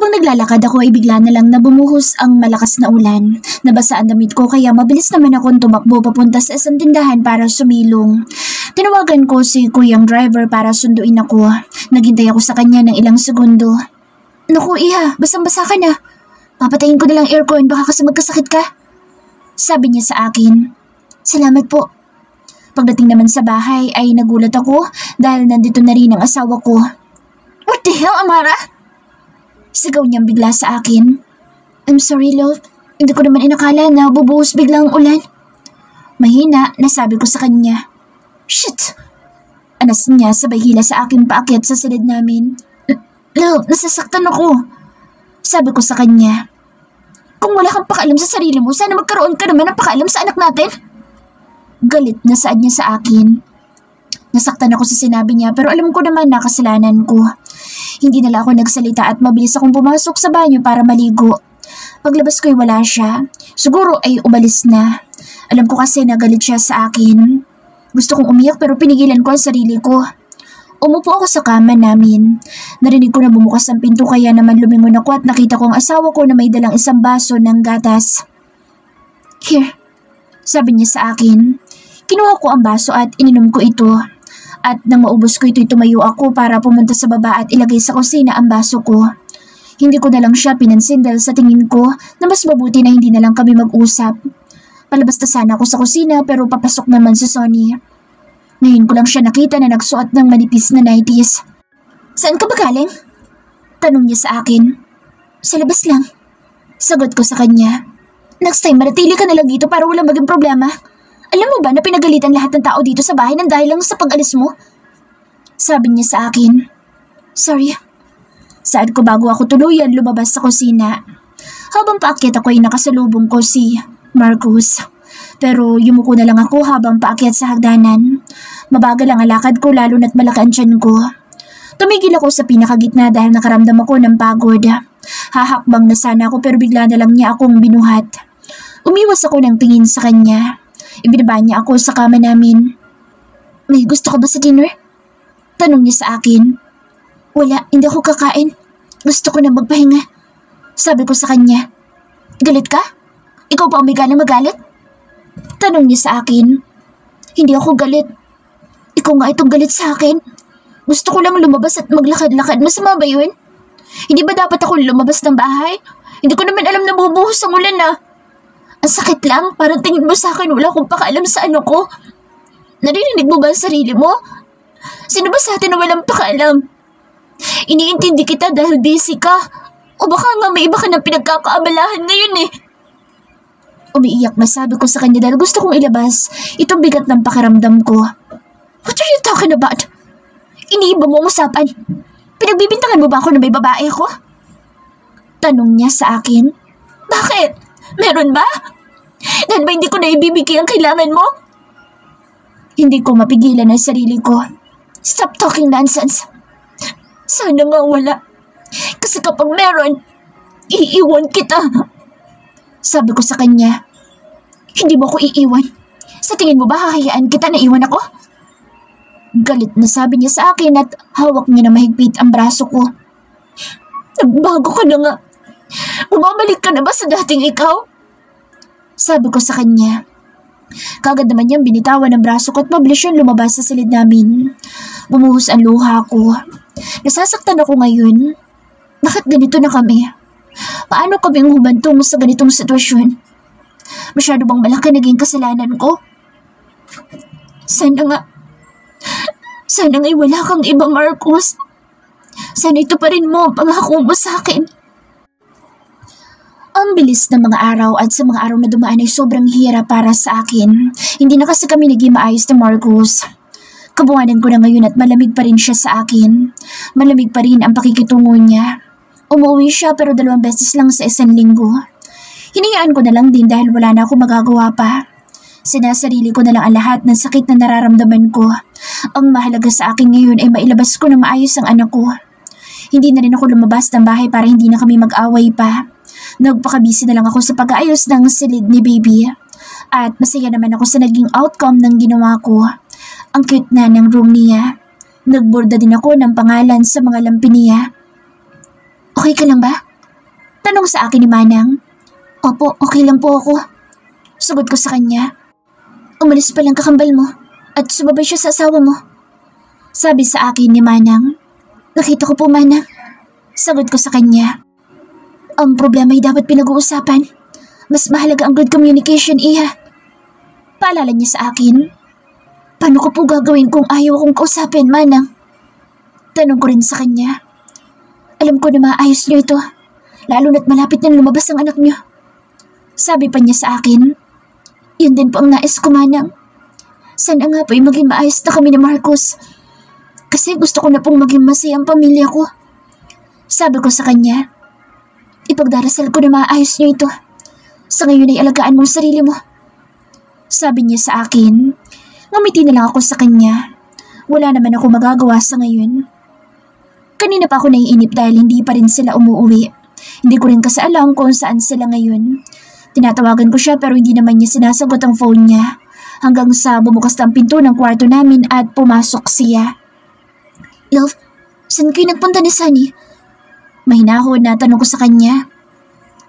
Habang naglalakad ako ay bigla na lang na bumuhos ang malakas na ulan. Nabasa ang damit ko kaya mabilis naman akong tumakbo papunta sa isang tindahan para sumilong. Tinawagan ko si kuyang driver para sunduin ako. Naghintay ako sa kanya ng ilang segundo. Naku iha, basang-basa ka na. Papatayin ko na lang aircon baka kasi magkasakit ka. Sabi niya sa akin. Salamat po. Pagdating naman sa bahay ay nagulat ako dahil nandito na rin ang asawa ko. What the hell, Amara? Sigaw niyang bigla sa akin. I'm sorry, love. Hindi ko naman inakala na bubuhos biglang ulan. Mahina, nasabi ko sa kanya. Shit! Anas niya sabay hila sa akin paakyat sa silid namin. Love, nasasaktan ako. Sabi ko sa kanya. Kung wala kang pakaalam sa sarili mo, sana magkaroon ka naman ng pakaalam sa anak natin. Galit na saad niya sa akin. Nasaktan ako sa sinabi niya pero alam ko naman na kasalanan ko. Hindi nala ako nagsalita at mabilis akong pumasok sa banyo para maligo. Paglabas ko ay wala siya. Siguro ay umalis na. Alam ko kasi nagalit siya sa akin. Gusto kong umiyak pero pinigilan ko ang sarili ko. Umupo ako sa kama namin. Narinig ko na bumukas ang pinto kaya naman lumingon ako at nakita ko ang asawa ko na may dalang isang baso ng gatas. Here, sabi niya sa akin. Kinuha ko ang baso at ininom ko ito. At nang maubos ko ito'y tumayo ako para pumunta sa baba at ilagay sa kusina ang baso ko. Hindi ko na lang siya pinansin dahil sa tingin ko na mas mabuti na hindi na lang kami mag-usap. Palabas na sana ako sa kusina pero papasok naman si Sonny. Ngayon ko lang siya nakita na nagsuot ng manipis na nighties. Saan ka ba galing? Tanong niya sa akin. Sa labas lang. Sagot ko sa kanya. Next time manatili ka na lang dito para walang maging problema. Alam mo ba na pinagalitan lahat ng tao dito sa bahay nang dahil lang sa pag-alis mo? Sabi niya sa akin. Sorry. Saad ko bago ako tuluyan lumabas sa kusina. Habang paakyat ako ay nakasalubong ko si Marcus. Pero yumuko na lang ako habang paakyat sa hagdanan. Mabagal ang alakad ko lalo na't malaki ang tiyan ko. Tumigil ako sa pinakagitna dahil nakaramdam ako ng pagod. Hahakbang na sana ako pero bigla na lang niya akong binuhat. Umiwas ako ng tingin sa kanya. Ibinaba niya ako sa kama namin. May gusto ka ba sa dinner? Tanong niya sa akin. Wala, hindi ako kakain. Gusto ko na magpahinga. Sabi ko sa kanya. Galit ka? Ikaw ba ang may ganang magalit? Tanong niya sa akin. Hindi ako galit. Ikaw nga itong galit sa akin. Gusto ko lang lumabas at maglakad-lakad. Masama ba yun? Hindi ba dapat ako lumabas ng bahay? Hindi ko naman alam na bubuhos ang ulan na. Ang sakit lang, parang tingin mo sa akin wala akong pakaalam sa ano ko. Naririnig mo ba ang sarili mo? Sino ba sa atin na walang pakaalam? Iniintindi kita dahil busy ka. O baka nga may iba ka ng pinagkakaabalahan ngayon eh. Umiiyak na sabi ko sa kanya dahil gusto kong ilabas itong bigat ng pakiramdam ko. What are you talking about? Iniiba mo ang usapan. Pinagbibintangan mo ba ako na may babae ako? Tanong niya sa akin. Bakit? Meron ba? Dahil ba hindi ko na ibibigay ang kailangan mo? Hindi ko mapigilan ang sarili ko. Stop talking nonsense. Sana nga wala. Kasi kapag meron, iiwan kita. Sabi ko sa kanya. Hindi mo ako iiwan. Sa tingin mo ba hahayaan kita na iwan ako? Galit na sabi niya sa akin at hawak niya na mahigpit ang braso ko. Nagbago ka na nga. Bumabalik ka na ba sa dating ikaw? Sabi ko sa kanya. Kagad naman niyang binitawan ang braso ko at mabilis siyang lumabas sa silid namin. Bumuhos ang luha ko. Nasasaktan ako ngayon. Bakit ganito na kami? Paano kami humantong sa ganitong sitwasyon? Masyado bang malaki naging kasalanan ko? Sana nga'y wala kang iba, Marcus. Sana ito pa rin mo ang pangako mo sa akin. Ang bilis ng mga araw at sa mga araw na dumaan ay sobrang hirap para sa akin. Hindi na kasi kami naging maayos ni Marcus. Kabuwanan ko na ngayon at malamig pa rin siya sa akin. Malamig pa rin ang pakikitungo niya. Umuwi siya pero 2 beses lang sa isang linggo. Hinayaan ko na lang din dahil wala na ako magagawa pa. Sinasarili ko na lang ang lahat ng sakit na nararamdaman ko. Ang mahalaga sa akin ngayon ay mailabas ko na maayos ang anak ko. Hindi na rin ako lumabas ng bahay para hindi na kami mag-away pa. Nagpakabisi na lang ako sa pag-aayos ng silid ni baby. At masaya naman ako sa naging outcome ng ginawa ko. Ang cute na ng room niya. Nagborda din ako ng pangalan sa mga lampi niya. Okay ka lang ba? Tanong sa akin ni Manang. Opo, okay lang po ako. Sagot ko sa kanya. Umalis pa lang kakambal mo at sumabay siya sa asawa mo. Sabi sa akin ni Manang. Nakita ko po, Manang. Sagot ko sa kanya. Ang problema ay dapat pinag-uusapan. Mas mahalaga ang good communication, Iha. Paalala niya sa akin. Paano ko po gagawin kung ayaw akong kausapin, Manang? Tanong ko rin sa kanya. Alam ko na maayos niyo ito, lalo na't malapit na lumabas ang anak niyo. Sabi pa niya sa akin. Yun din po ang nais ko, Manang. Sana nga po ay maging maayos na kami ni Marcos. Kasi gusto ko na pong maging masaya ang pamilya ko. Sabi ko sa kanya. Ipagdarasal ko na maayos niyo ito. Sa ngayon ay alagaan mo ang sarili mo. Sabi niya sa akin. Ngumiti na lang ako sa kanya. Wala naman ako magagawa sa ngayon. Kanina pa ako naiinip dahil hindi pa rin sila umuwi. Hindi ko rin kasi alam kung saan sila ngayon. Tinatawagan ko siya pero hindi naman niya sinasagot ang phone niya. Hanggang sa bumukas ang pinto ng kwarto namin at pumasok siya. Love, saan kayo nagpunta ni Sunny? Mahinahon na tanong ko sa kanya.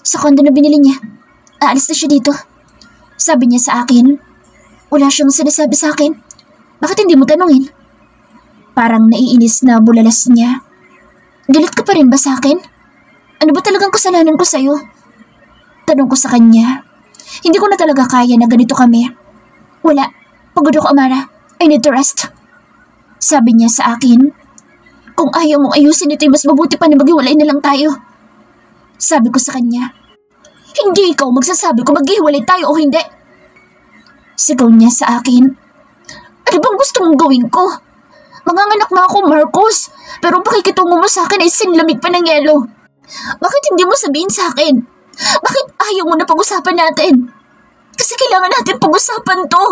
Sa kondo na binili niya. Aalis na siya dito. Sabi niya sa akin. Wala siyang sinasabi sa akin. Bakit hindi mo tanungin? Parang naiinis na bulalas niya. Galit ka pa rin ba sa akin? Ano ba talagang kasalanan ko sa'yo? Tanong ko sa kanya. Hindi ko na talaga kaya na ganito kami. Wala. Pagod ako, Amara. I need to rest. Sabi niya sa akin. Kung ayaw mong ayusin ito, mas mabuti pa na maghiwalay na lang tayo. Sabi ko sa kanya. Hindi ikaw magsasabi kung maghiwalay tayo o hindi. Sigaw niya sa akin. Ano bang gusto mong gawin ko? Manganganak na ako, Marcos. Pero ang pakikitungo mo sa akin ay sinlamig pa ng yelo. Bakit hindi mo sabihin sa akin? Bakit ayaw mo na pag-usapan natin? Kasi kailangan natin pag-usapan to.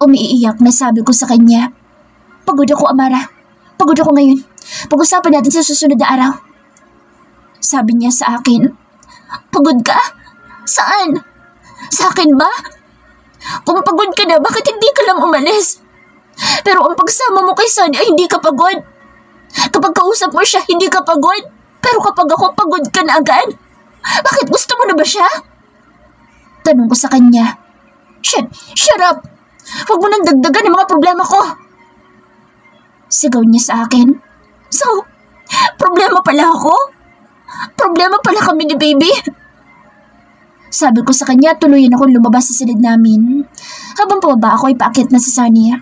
Umiiyak na sabi ko sa kanya. Pagod ako, Amara. Pagod ako ngayon. Pag-usapan natin sa susunod na araw. Sabi niya sa akin. Pagod ka? Saan? Sa akin ba? Kung pagod ka na, bakit hindi ka lang umalis? Pero ang pagsama mo kay Sunny ay hindi ka pagod. Kapag kausap mo siya, hindi ka pagod. Pero kapag ako, pagod ka na agad. Bakit gusto mo na ba siya? Tanong ko sa kanya. Shut up! Huwag mo nang dagdagan ang mga problema ko. Sigaw niya sa akin. So, problema pala ako? Problema pala kami ni baby? Sabi ko sa kanya, tuluyan akong lumabas sa silid namin. Habang pababa ako ay paakit na si Sunny.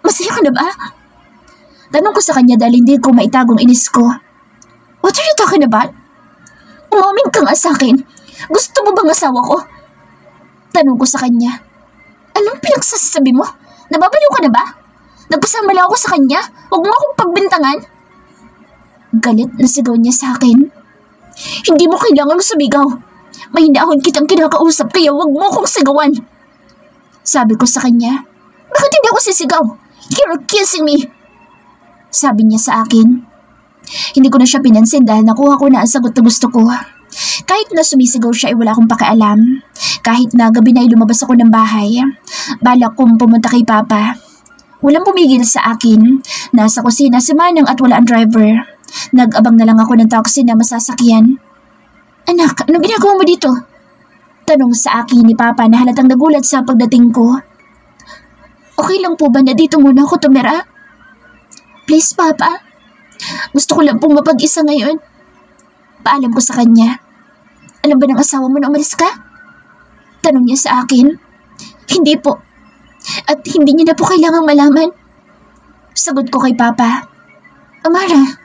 Masaya ka na ba? Tanong ko sa kanya dahil hindi ko maitagong inis ko. What are you talking about? Umamin ka nga sa akin. Gusto mo bang asawa ko? Tanong ko sa kanya. Anong pinagsasabi mo? Nababaliw ka na ba? Nagpasama lang ako sa kanya. Huwag mo akong pagbintangan. Galit na sigaw niya sa akin. Hindi mo kailangan sumigaw. Mahinahon kitang kinakausap kaya huwag mo akong sigawan. Sabi ko sa kanya. Bakit hindi ako sisigaw? You're kissing me. Sabi niya sa akin. Hindi ko na siya pinansin dahil nakuha ko na ang sagot na gusto ko. Kahit na sumisigaw siya ay wala akong pakialam. Kahit na gabi na ay lumabas ako ng bahay. Balak kong pumunta kay Papa. Walang pumigil sa akin. Nasa kusina si Manang at wala ang driver. Nag-abang na lang ako ng taxi na masasakyan. Anak, anong ginagawa mo dito? Tanong sa akin ni Papa na halatang nagulat sa pagdating ko. Okay lang po ba na dito muna ako tumira? Please, Papa. Gusto ko lang pong mapag-isa ngayon. Paalam ko sa kanya. Alam ba ng asawa mo na umalis ka? Tanong niya sa akin. Hindi po. At hindi niya na po kailangang malaman. Sagot ko kay Papa. Amara.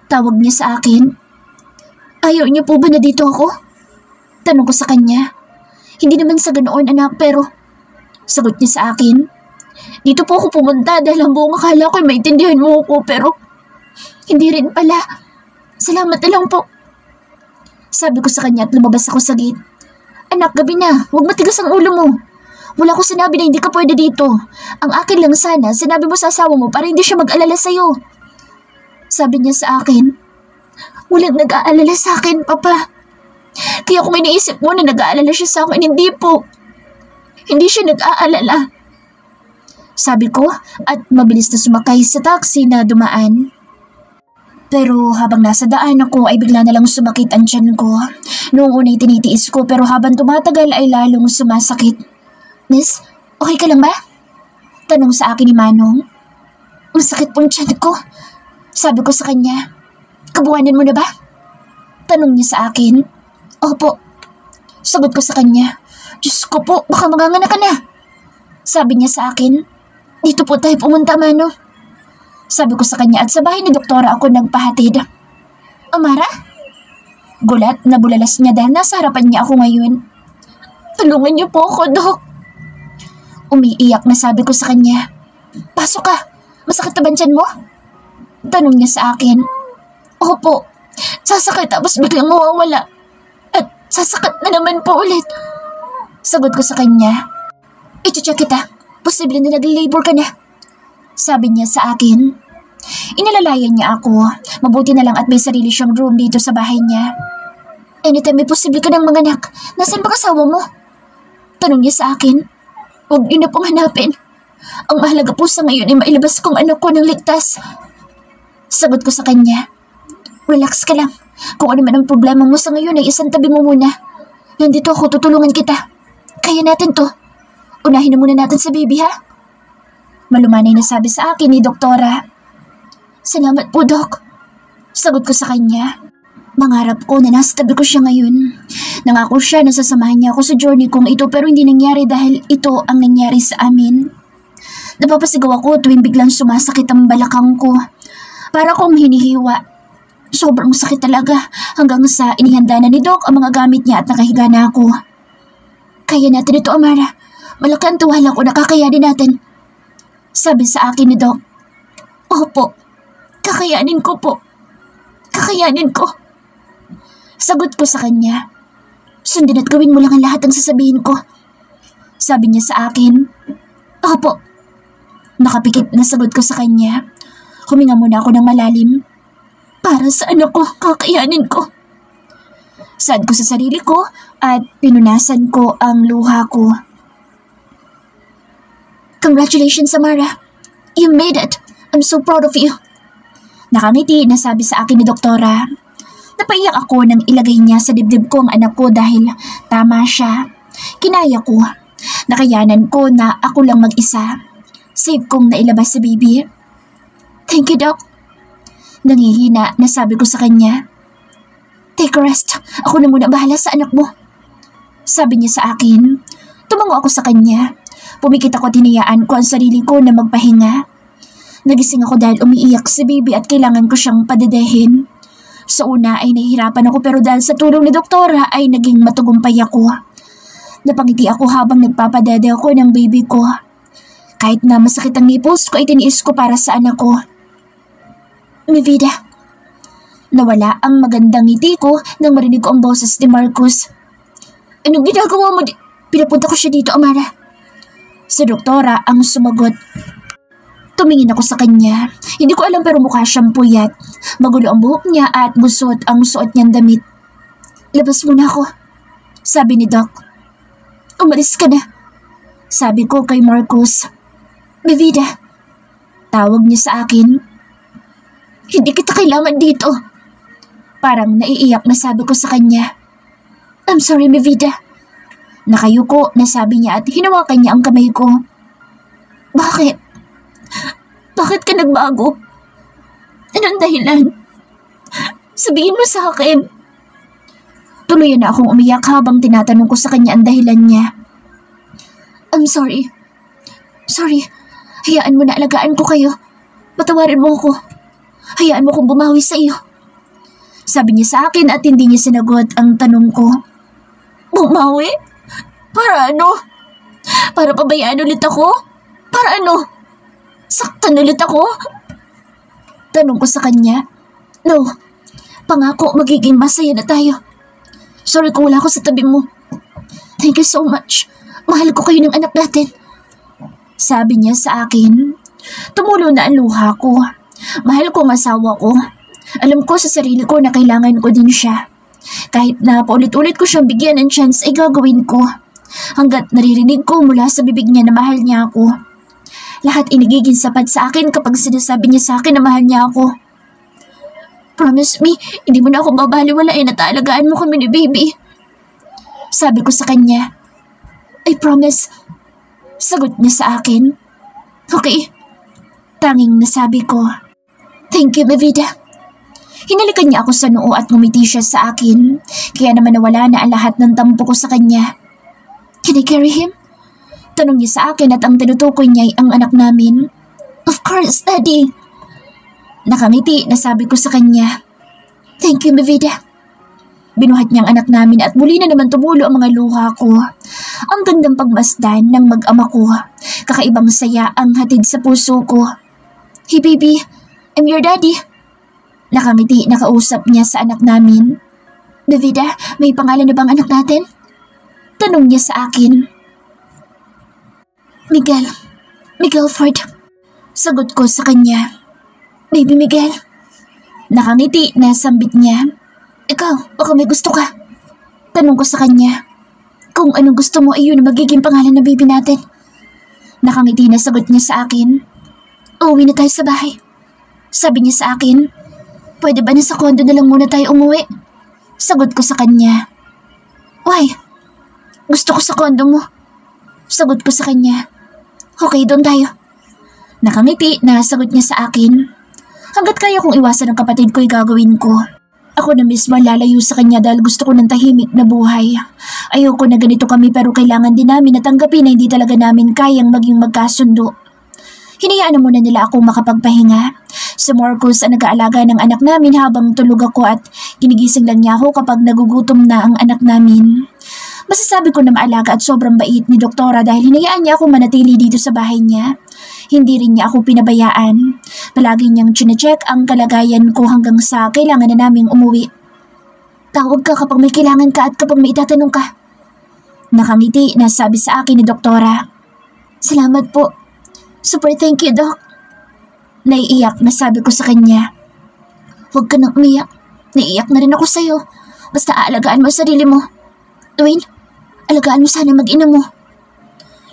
Tawag niya sa akin. Ayaw niyo po ba na dito ako? Tanong ko sa kanya. Hindi naman sa ganoon, anak, pero... Sagot niya sa akin. Dito po ako pumunta dahil ang buong akala ko ay maintindihan mo ako, pero... Hindi rin pala. Salamat na lang po. Sabi ko sa kanya at lumabas ako sa gate. Anak, gabi na. Huwag matigas ang ulo mo. Wala ko sinabi na hindi ka pwede dito. Ang akin lang sana, sinabi mo sa asawa mo para hindi siya mag-alala sa'yo. Sabi niya sa akin. Walang nag-aalala sa akin, Papa. Kaya kung iniisip mo na nag-aalala siya sa akin, hindi po. Hindi siya nag-aalala. Sabi ko at mabilis na sumakay sa taxi na dumaan. Pero habang nasa daan ako ay bigla na lang sumakit ang tiyan ko. Noong una'y tinitiis ko pero habang tumatagal ay lalong sumasakit. Miss, okay ka lang ba? Tanong sa akin ni Manong. Masakit pong tiyan ko. Sabi ko sa kanya. Kabuwanan mo na ba? Tanong niya sa akin. Opo. Sagot ko sa kanya. Diyos ko po, baka manganganak ka na. Sabi niya sa akin. Dito po tayo pumunta, Manong. Sabi ko sa kanya at sa bahay ni doktora ako nagpahatid. Amara? Gulat na bulalas niya dahil nasa harapan niya ako ngayon. Tulungan niyo po ako, Dok. Umiiyak na sabi ko sa kanya. Pasok ka. Masakit na ba tiyan mo? Tanong niya sa akin. Opo. Sasakit tapos biglang mawawala. At sasakit na naman po ulit. Sagot ko sa kanya. I-check kita. Posible na nag-labor ka na. Sabi niya sa akin. Inalalayan niya ako. Mabuti na lang at may sarili siyang room dito sa bahay niya. Anytime may posible ka ng manganak, nasaan ba kasawa mo? Tanong niya sa akin. Huwag niyo na pong hanapin. Ang mahalaga po sa ngayon ay mailabas kong anak ko ng ligtas. Sagot ko sa kanya. Relax ka lang. Kung ano man ang problema mo sa ngayon ay isang tabi mo muna. Nandito ako, tutulungan kita. Kaya natin to. Unahin na muna natin sa baby, ha? Malumanay na sabi sa akin ni doktora. Salamat po, Doc. Sagot ko sa kanya. Mangarap ko na nasa tabi ko siya ngayon. Nangako siya na sasamahan niya ako sa journey kong ito pero hindi nangyari dahil ito ang nangyari sa amin. Napapasigaw ako tuwing biglang sumasakit ang balakang ko. Para akong hinihiwa. Sobrang sakit talaga hanggang sa inihanda na ni Doc ang mga gamit niya at nakahiga na ako. Kaya natin ito, Amara. Malaki ang tuwala ko na kakayanin natin. Sabi sa akin ni Doc. Opo. Kakayanin ko po. Kakayanin ko. Sagot ko sa kanya. Sundin at gawin mo lang ang lahat ng sasabihin ko. Sabi niya sa akin. Opo. Nakapikit na sagot ko sa kanya. Huminga muna ako ng malalim. Para sa anak ko, kakayanin ko. Sad ko sa sarili ko at pinunasan ko ang luha ko. Congratulations, Amara. You made it. I'm so proud of you. Nakangiti na sabi sa akin ni doktora. Napaiyak ako nang ilagay niya sa dibdib ko ang anak ko dahil tama siya. Kinaya ko. Nakayanan ko na ako lang mag-isa. Safe kong nailabas si baby. Thank you, Doc. Nangihina na sabi ko sa kanya. Take a rest. Ako na muna bahala sa anak mo. Sabi niya sa akin. Tumango ako sa kanya. Pumikit ako at hinayaan ko ang sarili ko na magpahinga. Nagising ako dahil umiiyak si baby at kailangan ko siyang padedehin. Sa una ay nahihirapan ako pero dahil sa tulong ni doktora ay naging matagumpay ako. Napangiti ako habang nagpapadede ako ng baby ko. Kahit na masakit ang nipples ko ay tiniis ko para sa anak ko. Mi vida. Nawala ang magandang ngiti ko nang marinig ko ang boses ni Marcus. Anong ginagawa mo? Pinapunta ko siya dito, Amara. Si doktora ang sumagot. Tumingin ako sa kanya. Hindi ko alam pero mukha siyang puyat. Magulo ang buhok niya at busot ang suot niyang damit. Labas muna ako, sabi ni Doc. Umalis ka na, sabi ko kay Marcus. Bevida, tawag niya sa akin. Hindi kita kailangan dito. Parang naiiyak na sabi ko sa kanya. I'm sorry, Bevida. Nakayuko na sabi niya at hinawakan niya ang kamay ko. Bakit? Bakit ka nagbago? Anong dahilan? Sabihin mo sa akin. Tuloy na akong umiyak habang tinatanong ko sa kanya ang dahilan niya. I'm sorry. Sorry. Hayaan mo na alagaan ko kayo. Patawarin mo ako. Hayaan mo kong bumawi sa iyo. Sabi niya sa akin at hindi niya sinagot ang tanong ko. Bumawi? Para ano? Para pabayaan ulit ako? Para ano? Saktan ulit ako? Tanong ko sa kanya. No, pangako magiging masaya na tayo. Sorry kung wala ako sa tabi mo. Thank you so much. Mahal ko kayo ng anak natin. Sabi niya sa akin. Tumulo na ang luha ko. Mahal ko ang asawa ko. Alam ko sa sarili ko na kailangan ko din siya. Kahit na paulit-ulit ko siyang bigyan ng chance ay gagawin ko. Hanggat naririnig ko mula sa bibig niya na mahal niya ako. Lahat inigiging sapat sa akin kapag sinasabi niya sa akin na mahal niya ako. Promise me, hindi mo na ako babaliwalain at aalagaan mo kami ni baby. Sabi ko sa kanya. I promise. Sagot niya sa akin. Okay. Tanging nasabi ko. Thank you, Bevida. Hinalikan niya ako sa noo at ngumiti siya sa akin. Kaya naman nawala na ang lahat ng tampo ko sa kanya. Can I carry him? Tanong niya sa akin at ang tinutukoy niya ay ang anak namin. Of course, Daddy. Nakangiti na sabi ko sa kanya. Thank you, Bevida. Binuhat niya ang anak namin at muli na naman tumulo ang mga luha ko. Ang gandang pagmasdan ng mag-ama ko. Kakaibang saya ang hatid sa puso ko. Hey baby, I'm your daddy. Nakangiti na kausap niya sa anak namin. Bevida, may pangalan na bang anak natin? Tanong niya sa akin. Miguel. Miguel Ford. Sagot ko sa kanya. Baby Miguel. Nakangiti na sambit niya. Ikaw, baka may gusto ka? Tanong ko sa kanya. Kung anong gusto mo ay yun ang magiging pangalan ng baby natin. Nakangiti na sagot niya sa akin. Uuwi na tayo sa bahay. Sabi niya sa akin. Pwede ba na sa kondo na lang muna tayo umuwi? Sagot ko sa kanya. Why? Gusto ko sa kondo mo. Sagot ko sa kanya. Okay, doon tayo. Nakangiti na sagot niya sa akin. Hanggat kaya kong iwasan ng kapatid ko ay gagawin ko. Ako na mismo lalayo sa kanya dahil gusto ko ng tahimik na buhay. Ayoko na ganito kami pero kailangan din namin na tanggapin na hindi talaga namin kayang maging magkasundo. Hinayaan na muna nila akong makapagpahinga. Si Marcos ang nag-aalaga ng anak namin habang tulog ako at ginigising lang niya ako kapag nagugutom na ang anak namin. Masasabi ko na maalaga at sobrang bait ni Doktora dahil hinayaan niya akong manatili dito sa bahay niya. Hindi rin niya ako pinabayaan. Palagi niyang chinecheck ang kalagayan ko hanggang sa kailangan na naming umuwi. Tawag ka kapag may kailangan ka at kapag may itatanong ka. Nakangiti na sabi sa akin ni Doktora. Salamat po. Super thank you, Doc. Naiiyak na sabi ko sa kanya. Huwag ka nang umiyak. Naiiyak na rin ako sa'yo. Basta aalagaan mo sarili mo. Dwayne, alagaan mo sana mag-ina mo.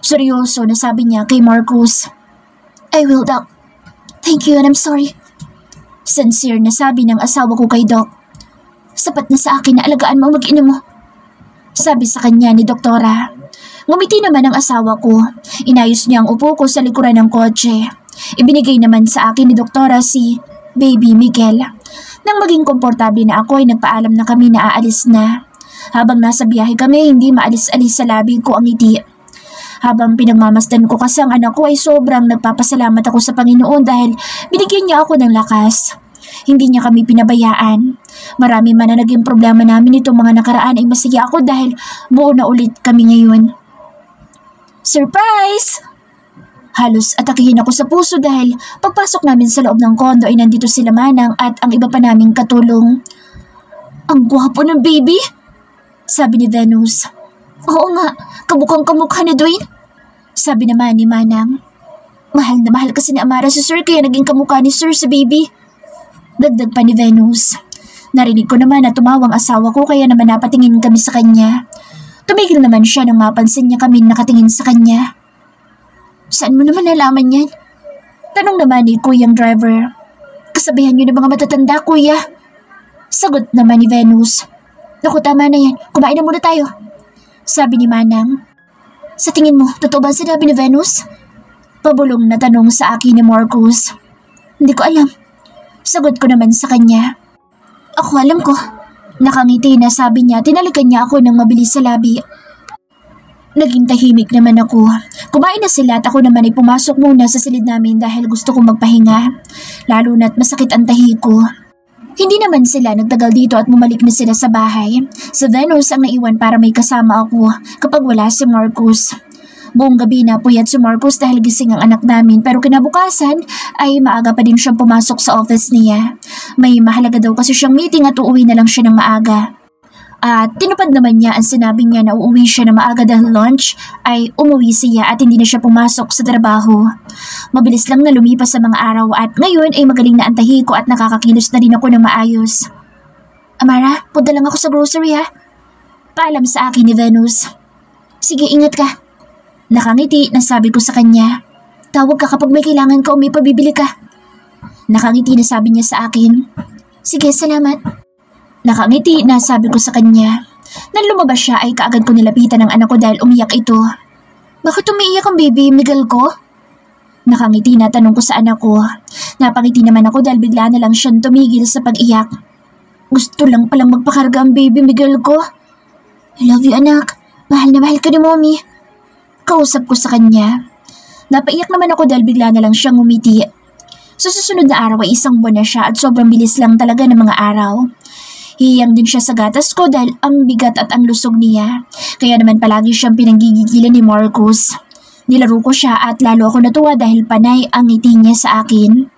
Seryoso na sabi niya kay Marcos. I will, Doc. Thank you and I'm sorry. Sincere na sabi ng asawa ko kay Doc. Sapat na sa akin na alagaan mo mag-ina mo. Sabi sa kanya ni Doktora. Ngumiti naman ang asawa ko. Inayos niya ang upo ko sa likuran ng kotse. Ibinigay naman sa akin ni Doktora si Baby Miguel. Nang maging komportable na ako ay nagpaalam na kami na aalis na. Habang nasa biyahe kami, hindi maalis-alis sa labi ko ang ngiti. Habang pinagmamasdan ko kasi ang anak ko ay sobrang nagpapasalamat ako sa Panginoon dahil binigyan niya ako ng lakas. Hindi niya kami pinabayaan. Marami man na naging problema namin itong mga nakaraan ay masaya ako dahil buo na ulit kami ngayon. Surprise! Halos atakihin ako sa puso dahil pagpasok namin sa loob ng kondo ay nandito sila Manang at ang iba pa naming katulong. Ang gwapo ng baby! Sabi ni Venus. Oo nga, kabukang kamukha ni Dwayne. Sabi naman ni Manang. Mahal na mahal kasi ni Amara si Sir kaya naging kamukha ni Sir sa baby. Dagdag pa ni Venus. Narinig ko naman na tumawang asawa ko kaya naman napatingin kami sa kanya. Tumigil naman siya nang mapansin niya kami nakatingin sa kanya. Saan mo naman nalaman yan? Tanong naman ni Kuyang driver. Kasabihan niyo ng mga matatanda, Kuya. Sagot naman ni Venus. Naku, tama na yan. Kumain na muna tayo. Sabi ni Manang. Sa tingin mo, totoo ba sinabi ni Venus? Pabulong na tanong sa akin ni Marcos. Hindi ko alam. Sagot ko naman sa kanya. Ako alam ko. Nakangiti na sabi niya, tinalikan niya ako ng mabilis sa labi. Naging tahimik naman ako. Kumain na sila at ako naman ay pumasok muna sa silid namin dahil gusto kong magpahinga. Lalo na't masakit ang tahi ko. Hindi naman sila nagtagal dito at bumalik na sila sa bahay. Si Venus ang naiwan para may kasama ako kapag wala si Marcos. Buong gabi na puyat si Marcos dahil gising ang anak namin pero kinabukasan ay maaga pa din siyang pumasok sa office niya. May mahalaga daw kasi siyang meeting at uuwi na lang siya ng maaga. At tinupad naman niya ang sinabi niya na uuwi siya na maaga dahil lunch ay umuwi siya at hindi na siya pumasok sa trabaho. Mabilis lang na lumipas sa mga araw at ngayon ay magaling na ang tahi ko at nakakakilos na din ako ng maayos. Amara, punta lang ako sa grocery ha. Paalam sa akin ni Venus. Sige, ingat ka. Nakangiti na sabi ko sa kanya. Tawag ka kapag may kailangan ka o may pabibili ka. Nakangiti na sabi niya sa akin. Sige, salamat. Nakangiti na sabi ko sa kanya. Nang lumabas siya ay kaagad ko nilapitan ng anak ko dahil umiyak ito. Bakit umiiyak ang baby Miguel ko? Nakangiti na tanong ko sa anak ko. Napangiti naman ako dahil bigla na lang siyang tumigil sa pag-iyak. Gusto lang palang magpakarga ang baby Miguel ko. I love you anak. Mahal na mahal ka ni mommy. Kausap ko sa kanya. Napaiyak naman ako dahil bigla na lang siyang ngumiti. Sa susunod na araw ay isang buwan na siya at sobrang bilis lang talaga ng mga araw. Hiyang din siya sa gatas ko dahil ang bigat at ang lusog niya. Kaya naman palagi siyang pinanggigigilan ni Marcus. Nilaro ko siya at lalo ako natuwa dahil panay ang ngiti niya sa akin.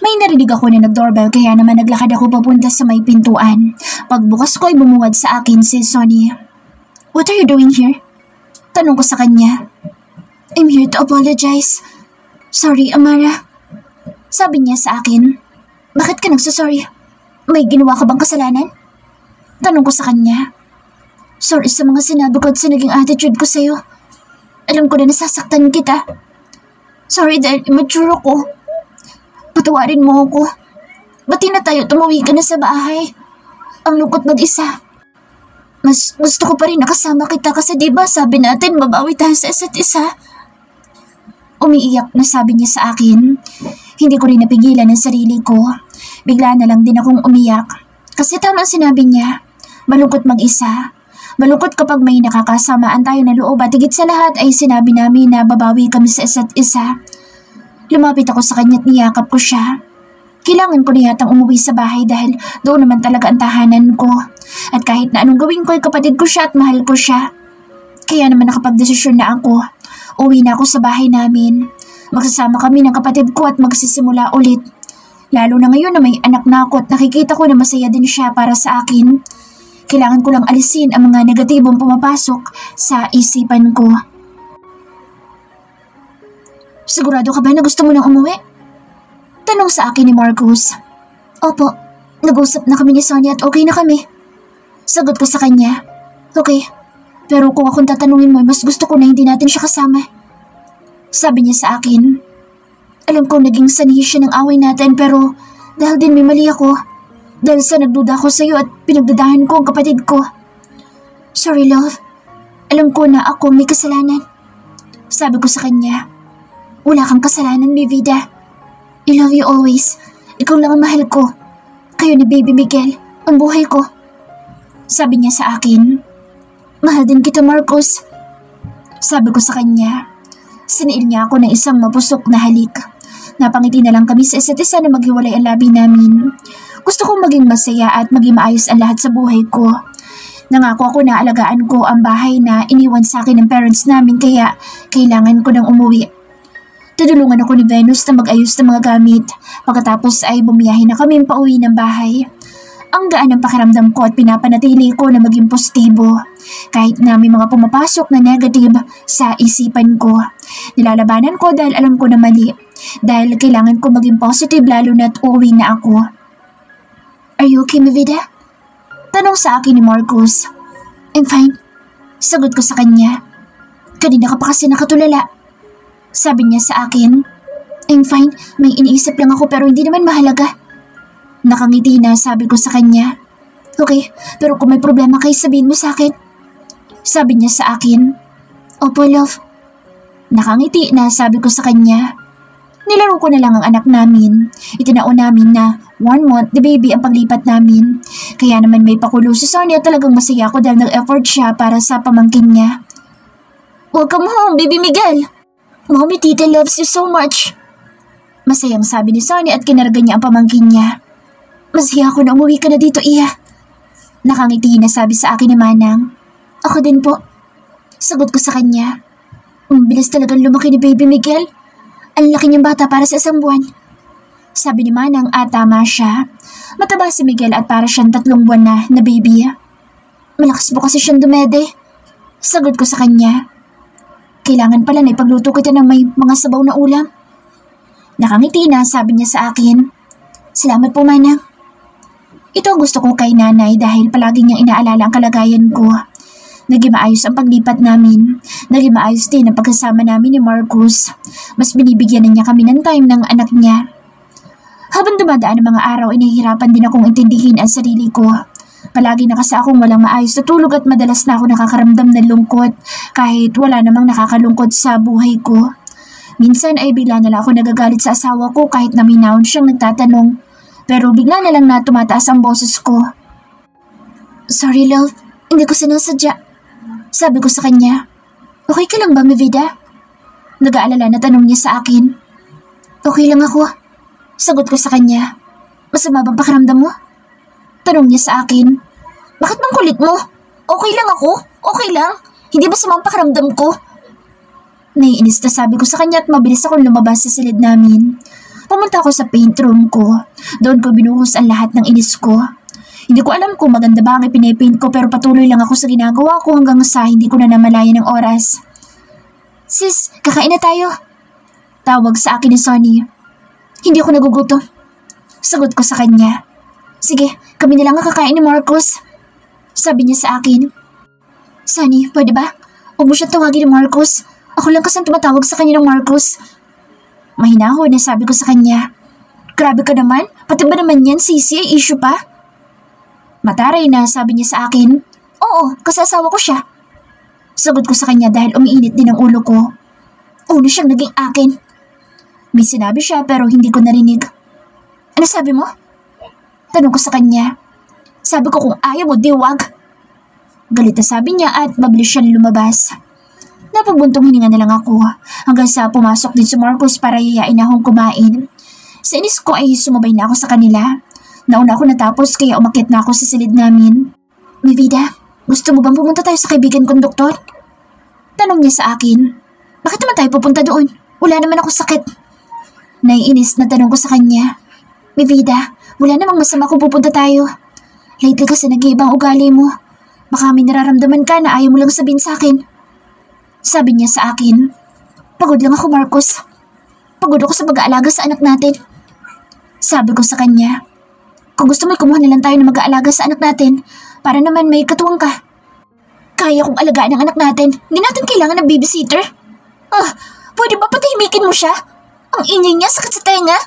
May narinig ako na nag-doorbell kaya naman naglakad ako papunta sa may pintuan. Pagbukas ko ay bumungad sa akin si Sonny. What are you doing here? Tanong ko sa kanya. I'm here to apologize. Sorry, Amara. Sabi niya sa akin. Bakit ka nagsasorry? May ginawa ka bang kasalanan? Tanong ko sa kanya. Sorry sa mga sinabi ko at sa naging attitude ko sa'yo. Alam ko na nasasaktan kita. Sorry dahil immature ako. Patawarin mo ako. Ba't na tayo tumuwi ka na sa bahay? Ang lungkot mag-isa. Mas gusto ko pa rin nakasama kita kasi diba sabi natin mabawi tayo sa isa't isa. Umiiyak na sabi niya sa akin. Hindi ko rin napigilan ang sarili ko. Bigla na lang din akong umiyak. Kasi tama ang sinabi niya. Malungkot mag-isa. Malungkot kapag may nakakasamaan tayo na loob at higit sa lahat ay sinabi namin na babawi kami sa isa't isa. Lumapit ako sa kanya at niyakap ko siya. Kailangan ko na yatang umuwi sa bahay dahil doon naman talaga ang tahanan ko. At kahit na anong gawin ko ay kapatid ko siya at mahal ko siya. Kaya naman nakapagdesisyon na ako. Uwi na ako sa bahay namin. Magsasama kami ng kapatid ko at magsisimula ulit. Lalo na ngayon na may anak na ako at nakikita ko na masaya din siya para sa akin. Kailangan ko lang alisin ang mga negatibong pumapasok sa isipan ko. Sigurado ka ba na gusto mo nang umuwi? Tanong sa akin ni Marcus. Opo, nag-usap na kami ni Sonny at okay na kami. Sagot ko sa kanya. Okay, pero kung akong tatanungin mo, mas gusto ko na hindi natin siya kasama. Sabi niya sa akin. Alam ko naging sanhi siya ng away natin pero dahil din may mali ako. Dahil sa nagduda ko sa iyo at pinagdudahan ko ang kapatid ko. Sorry love, alam ko na ako may kasalanan. Sabi ko sa kanya. Wala kang kasalanan, mi vida. I love you always. Ikaw lang ang mahal ko. Kayo ni Baby Miguel, ang buhay ko. Sabi niya sa akin. Mahal din kita, Marcos. Sabi ko sa kanya. Siniil niya ako ng isang mapusok na halik. Napangiti na lang kami sa isa't isa na maghiwalay ang labi namin. Gusto kong maging masaya at maging maayos ang lahat sa buhay ko. Nangako ako na alagaan ko ang bahay na iniwan sa akin ng parents namin kaya kailangan ko nang umuwi. Tinulungan ako ni Venus na mag-ayos ng mga gamit. Pagkatapos ay bumiyahe na kami pauwi ng bahay. Ang gaan ng pakiramdam ko at pinapanatili ko na maging positibo. Kahit na may mga pumapasok na negative sa isipan ko. Nilalabanan ko dahil alam ko na mali. Dahil kailangan ko maging positive lalo na't uuwi na ako. Are you okay, mi vida? Tanong sa akin ni Marcus. I'm fine. Sagot ko sa kanya. Kanina ka pa kasi nakatulala. Sabi niya sa akin. I'm fine. May iniisip lang ako pero hindi naman mahalaga. Nakangiti na sabi ko sa kanya. Okay, pero kung may problema kayo sabihin mo sa akin. Sabi niya sa akin. Opo, love. Nakangiti na sabi ko sa kanya. Nilaro ko na lang ang anak namin. Itinao namin na 1 month the baby ang paglipat namin. Kaya naman may pakulo si Sonia at talagang masaya ako dahil nag-effort siya para sa pamangkin niya. Welcome home, Baby Miguel! Mommy, Tita loves you so much. Masayang sabi ni Sonia at kinarga niya ang pamangkin niya. Masaya ako na umuwi ka na dito, Iya. Nakangiti na sabi sa akin ni Manang. Ako din po. Sagot ko sa kanya. Bilis talagang lumaki ni Baby Miguel. Ang laki niyang bata para sa isang buwan. Sabi ni Manang at tama siya. Mataba si Miguel at para siyang 3 buwan na baby. Malakas po kasi siyang dumede. Sagot ko sa kanya. Kailangan pala na ipagluto kita ng may mga sabaw na ulam. Nakangiti na sabi niya sa akin. Salamat po, Manang. Ito ang gusto ko kay nanay dahil palagi niyang inaalala ang kalagayan ko. Naging maayos ang paglipat namin. Naging maayos din ang pagkasama namin ni Marcus. Mas binibigyan na niya kami ng time ng anak niya. Habang dumadaan ang mga araw, inihirapan din akong intindihin ang sarili ko. Palagi na kasi akong walang maayos na tulog at madalas na ako nakakaramdam ng lungkot kahit wala namang nakakalungkot sa buhay ko. Minsan ay bigla na lang ako nagagalit sa asawa ko kahit na minahon siyang nagtatanong. Pero bigla na lang na tumataas ang boses ko. Sorry love, hindi ko sinasadya. Sabi ko sa kanya. Okay ka lang ba, mi vida? Nag-aalala na tanong niya sa akin. Okay lang ako. Sagot ko sa kanya. Masama bang pakiramdam mo? Tanong niya sa akin. Bakit bang kulit mo? Okay lang ako. Okay lang. Hindi masama ang pakiramdam ko. Naiinis na sabi ko sa kanya at mabilis akong lumabas sa silid namin. Pumunta ako sa paint room ko. Doon ko binuhos ang lahat ng inis ko. Hindi ko alam kung maganda ba ang ipinipaint ko pero patuloy lang ako sa ginagawa ko hanggang sa hindi ko na namalayan ng oras. Sis, kakain na tayo. Tawag sa akin ni Sonny. Hindi ako nagugutom. Sagot ko sa kanya. Sige, kami na lang ang kakain ni Marcos. Sabi niya sa akin. Sonny, pwede ba? Huwag mo siyang tawagin ni Marcos. Ako lang kasang tumatawag sa kanya ng Marcos. Mahinahon na sabi ko sa kanya. Grabe ka naman, pati ba naman yan sisi ay issue pa? Mataray na sabi niya sa akin. Oo, kasasawa ko siya. Sagot ko sa kanya dahil umiinit din ang ulo ko. Una siyang naging akin. May sinabi siya pero hindi ko narinig. Ano sabi mo? Tanong ko sa kanya. Sabi ko kung ayaw mo, di wag. Galit na sabi niya at mabilis siyang lumabas. Napabuntong hininga na lang ako hanggang sa pumasok din si Marcos para yayain akong kumain. Sa inis ko ay sumabay na ako sa kanila. Nauna ako natapos kaya umakyat na ako sa silid namin. Mi vida, gusto mo bang pumunta tayo sa kaibigan kong doktor? Tanong niya sa akin. Bakit naman tayo pupunta doon? Wala naman ako sakit. Naiinis na tanong ko sa kanya. Mi vida, wala namang masama kung pupunta tayo. Lately kasi nag-iibang ugali mo. Baka may nararamdaman ka na ayaw mo lang sabihin sa akin. Sabi niya sa akin. Pagod lang ako, Marcos. Pagod ako sa pag-aalaga sa anak natin. Sabi ko sa kanya. Kung gusto mo, kumuha na lang tayo na mag-aalaga sa anak natin para naman may katuwang ka. Kaya kong alagaan ang anak natin. Hindi natin kailangan ng babysitter. Pwede ba patahimikin mo siya? Ang ingay niya, sakit sa tenga.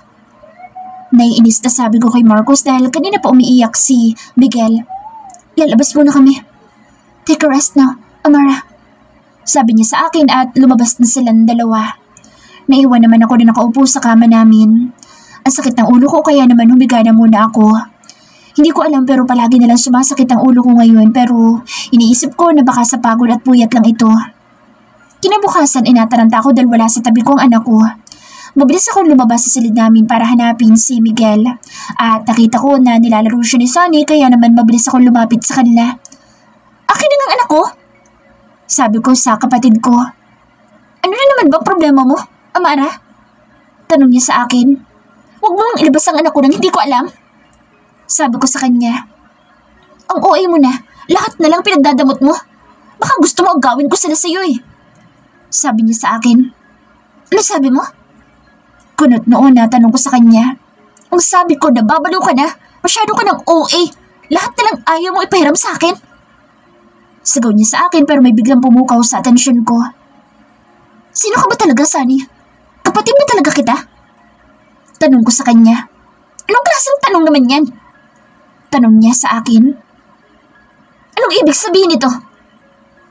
Naiinis na sabi ko kay Marcos dahil kanina pa umiiyak si Miguel. Lalabas muna kami. Take a rest now, Amara. Sabi niya sa akin at lumabas na silang dalawa. Naiwan naman ako na nakaupo sa kama namin. Ang sakit ng ulo ko kaya naman humiga na muna ako. Hindi ko alam pero palagi na lang sumasakit ang ulo ko ngayon pero iniisip ko na baka sa pagod at puyat lang ito. Kinabukasan inataranta ako dahil wala sa tabi ko ang anak ko. Mabilis akong lumabas sa silid namin para hanapin si Miguel. At nakita ko na nilalaro siya ni Sonny kaya naman mabilis akong lumapit sa kanila. Akin na ng anak ko? Sabi ko sa kapatid ko. Ano na naman bang problema mo, Amara? Tanong niya sa akin. Huwag mo nang ilabas ang anak ko nang hindi ko alam. Sabi ko sa kanya. Ang OA mo na, lahat na lang pinagdadamot mo. Baka gusto mo agawin ko sila sa iyo eh. Sabi niya sa akin. Ano sabi mo? Kunot noon na tanong ko sa kanya. Ang sabi ko na babalo ka na, masyado ka ng OA. Lahat na lang ayaw mo ipahiram sa akin. Sigaw niya sa akin pero may biglang pumukaw sa atensyon ko. Sino ka ba talaga, Sunny? Kapatid mo talaga kita? Tanong ko sa kanya. Anong klaseng tanong naman yan? Tanong niya sa akin. Anong ibig sabihin nito?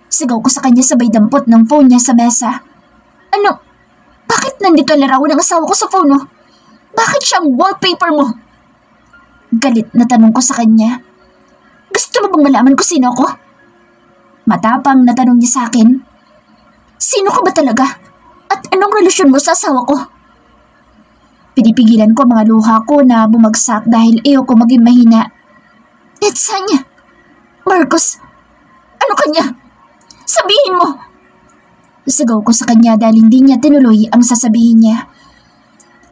Sigaw ko sa kanya sabay dampot ng phone niya sa mesa. Ano? Bakit nandito ang larawan ng asawa ko sa phone mo? Bakit siyang wallpaper mo? Galit na tanong ko sa kanya. Gusto mo bang malaman ko sino ako? Matapang na tanong niya sa akin. Sino ka ba talaga? At anong relasyon mo sa asawa ko? Pinipigilan ko mga luha ko na bumagsak dahil ayoko maging mahina. Etsa niya. Marcos, ano kanya? Sabihin mo! Sigaw ko sa kanya dahil hindi niya tinuloy ang sasabihin niya.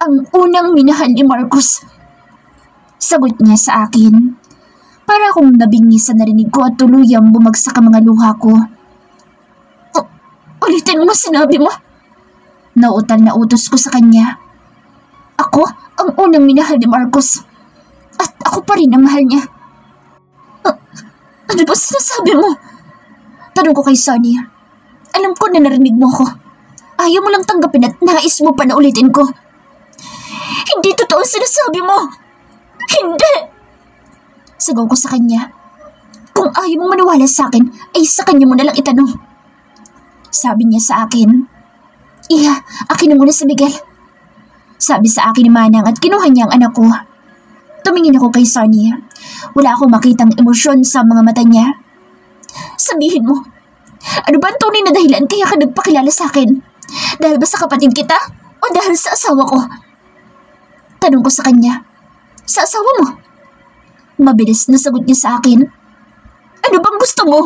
Ang unang minahal ni Marcos. Sagot niya sa akin. Para akong nabingis sa narinig ko at tuluyang bumagsak ang mga luha ko. Ulitin mo sinabi mo. Nautal na utos ko sa kanya. Ako ang unang minahal ni Marcos. At ako pa rin ang mahal niya. Ano ba sinasabi mo? Tanong ko kay Sonny. Alam ko na narinig mo ko. Ayaw mo lang tanggapin at nais mo pa na ulitin ko. Hindi totoo ang sinasabi mo! Hindi! Sigaw ko sa kanya. Kung ayaw mong maniwala sa akin, ay sa kanya mo nalang itanong. Sabi niya sa akin. Iya, akin na muna si Miguel. Sabi sa akin ni Manang at kinuha niya ang anak ko. Tumingin ako kay Sunny. Wala akong makitang emosyon sa mga mata niya. Sabihin mo, ano ba ang tunay na dahilan kaya ka nagpakilala sa akin? Dahil ba sa kapatid kita o dahil sa asawa ko? Tanong ko sa kanya. Sa asawa mo? Mabilis na sagot niya sa akin. Ano bang gusto mo?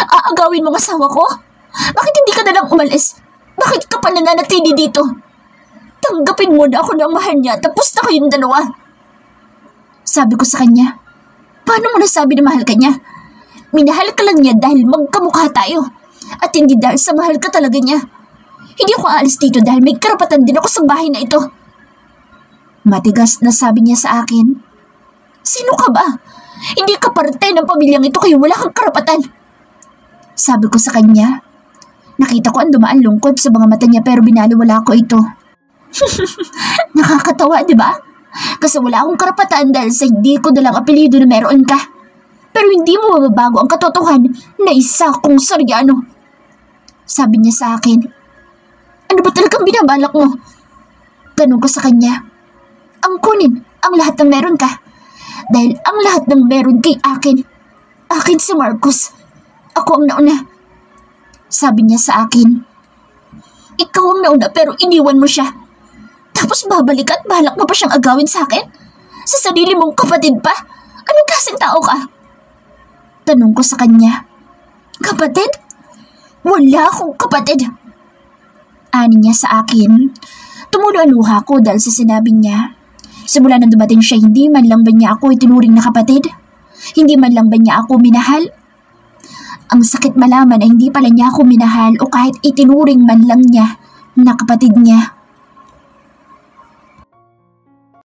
Aagawin mo ang asawa ko? Bakit hindi ka nalang umalis? Bakit ka pa nananatili dito? Tanggapin mo na ako ng mahal niya tapos na kayong dalawa. Sabi ko sa kanya. Paano mo nasabi na mahal ka niya? Minahal ka lang niya dahil magkamukha tayo at hindi dahil sa mahal ka talaga niya. Hindi ako aalis dito dahil may karapatan din ako sa bahay na ito. Matigas na sabi niya sa akin. Sino ka ba? Hindi ka parte ng pamilyang ito kaya wala kang karapatan. Sabi ko sa kanya. Nakita ko ang dumaan lungkot sa mga mata niya pero binaliwala ko ito. Nakakatawa, di ba? Kasi wala akong karapatan dahil sa hindi ko dalang apelyido na meron ka. Pero hindi mo mababago ang katotohanan na isa kong Soriano. Sabi niya sa akin. Ano ba talagang binabalak mo? Tanong ko sa kanya. Ang kunin ang lahat ng meron ka. Dahil ang lahat ng meron kay akin. Akin si Marcos. Ako ang nauna. Sabi niya sa akin. Ikaw ang nauna pero iniwan mo siya. Tapos babalik at balak mo pa siyang agawin sa akin? Sa sarili mong kapatid pa? Anong klaseng tao ka? Tanong ko sa kanya. Kapatid? Wala akong kapatid. Ani niya sa akin. Tumulo ang luha ko dahil sa sinabi niya. Simula nang dumating siya, hindi man lang ba niya ako itinuring na kapatid? Hindi man lang ba niya ako minahal? Ang sakit malaman ay hindi pala niya ako minahal o kahit itinuring man lang niya na kapatid niya.